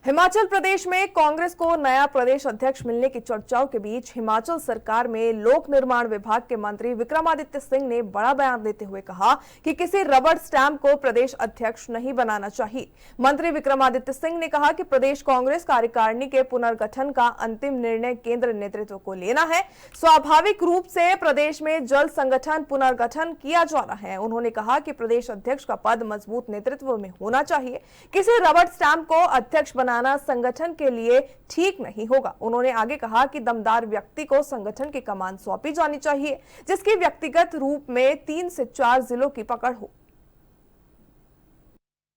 हिमाचल प्रदेश में कांग्रेस को नया प्रदेश अध्यक्ष मिलने की चर्चाओं के बीच हिमाचल सरकार में लोक निर्माण विभाग के मंत्री विक्रमादित्य सिंह ने बड़ा बयान देते हुए कहा कि किसी रबड़ स्टैंप को प्रदेश अध्यक्ष नहीं बनाना चाहिए। मंत्री विक्रमादित्य सिंह ने कहा कि प्रदेश कांग्रेस कार्यकारिणी के पुनर्गठन का अंतिम निर्णय केंद्र नेतृत्व को लेना है। स्वाभाविक रूप से प्रदेश में जल्द संगठन पुनर्गठन किया जाना है। उन्होंने कहा कि प्रदेश अध्यक्ष का पद मजबूत नेतृत्व में होना चाहिए। किसी रबड़ स्टैंप को अध्यक्ष बनाना संगठन के लिए ठीक नहीं होगा। उन्होंने आगे कहा कि दमदार व्यक्ति को संगठन की कमान सौंपी जानी चाहिए, जिसकी व्यक्तिगत रूप में 3 से 4 जिलों की पकड़ हो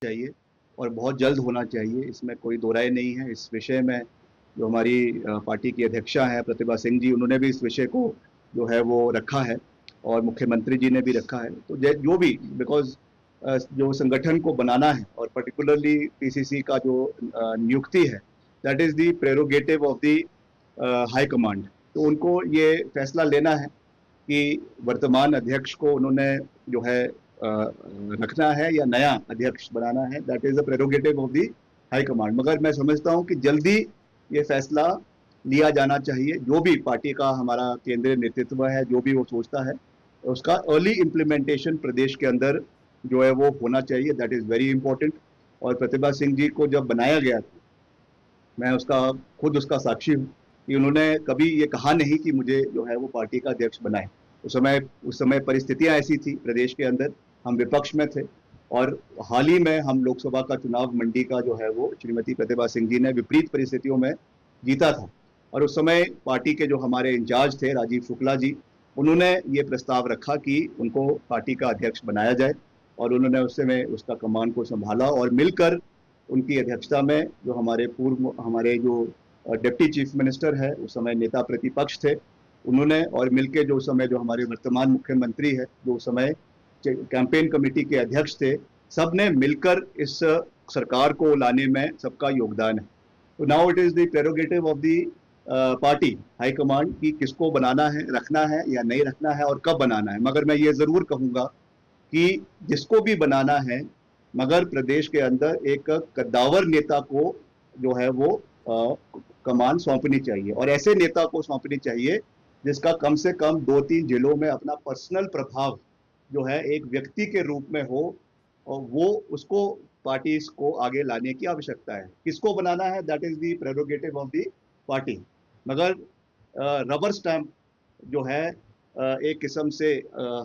चाहिए और बहुत जल्द होना चाहिए। इसमें कोई दो राय नहीं है। इस विषय में जो हमारी पार्टी की अध्यक्षा है प्रतिभा सिंह जी, उन्होंने भी इस विषय को जो है वो रखा है और मुख्यमंत्री जी ने भी रखा है। तो जो भी बिकॉज जो संगठन को बनाना है और पर्टिकुलरली पीसीसी का जो नियुक्ति है, that is the prerogative of the high command. तो उनको ये फैसला लेना है कि वर्तमान अध्यक्ष को उन्होंने जो है रखना है या नया अध्यक्ष बनाना है। That is the prerogative of the high command. मगर मैं समझता हूं कि जल्दी ये फैसला लिया जाना चाहिए। जो भी पार्टी का हमारा केंद्रीय नेतृत्व है, जो भी वो सोचता है, उसका अर्ली इम्प्लीमेंटेशन प्रदेश के अंदर जो है वो होना चाहिए। That is very important. और प्रतिभा सिंह जी को जब बनाया गया था, मैं खुद उसका साक्षी हूँ कि उन्होंने कभी ये कहा नहीं कि मुझे जो है वो पार्टी का अध्यक्ष बनाए। उस समय परिस्थितियाँ ऐसी थी प्रदेश के अंदर, हम विपक्ष में थे और हाल ही में हम लोकसभा का चुनाव मंडी का जो है वो श्रीमती प्रतिभा सिंह जी ने विपरीत परिस्थितियों में जीता था। और उस समय पार्टी के जो हमारे इंचार्ज थे राजीव शुक्ला जी, उन्होंने ये प्रस्ताव रखा कि उनको पार्टी का अध्यक्ष बनाया जाए और उन्होंने उस समय उसका कमान को संभाला और मिलकर उनकी अध्यक्षता में जो हमारे जो डिप्टी चीफ मिनिस्टर है, उस समय नेता प्रतिपक्ष थे, उन्होंने और मिलके जो उस समय जो हमारे वर्तमान मुख्यमंत्री है, जो उस समय कैंपेन कमेटी के अध्यक्ष थे, सब ने मिलकर इस सरकार को लाने में सबका योगदान है। तो now it is the prerogative of the party high command कि किसको बनाना है, रखना है या नहीं रखना है और कब बनाना है। मगर मैं ये जरूर कहूँगा कि जिसको भी बनाना है, मगर प्रदेश के अंदर एक कद्दावर नेता को जो है वो कमान सौंपनी चाहिए और ऐसे नेता को सौंपनी चाहिए जिसका कम से कम 2-3 जिलों में अपना पर्सनल प्रभाव जो है एक व्यक्ति के रूप में हो और वो उसको पार्टी को आगे लाने की आवश्यकता है। किसको बनाना है, that is the prerogative of the party. मगर रबर स्टैंप जो है एक किस्म से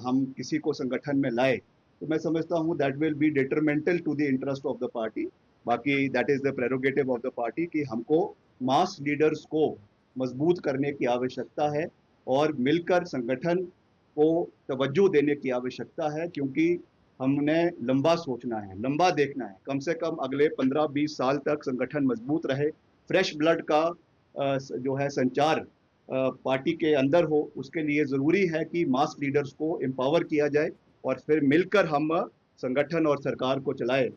हम किसी को संगठन में लाए, तो मैं समझता हूँ that will be detrimental to the interest of the party. बाकी that is the prerogative of the party कि हमको मास लीडर्स को मजबूत करने की आवश्यकता है और मिलकर संगठन को तवज्जो देने की आवश्यकता है, क्योंकि हमने लंबा सोचना है, लंबा देखना है। कम से कम अगले 15-20 साल तक संगठन मजबूत रहे, फ्रेश ब्लड का जो है संचार पार्टी के अंदर हो। उसके लिए ज़रूरी है कि मास लीडर्स को एम्पावर किया जाए और फिर मिलकर हम संगठन और सरकार को चलाए।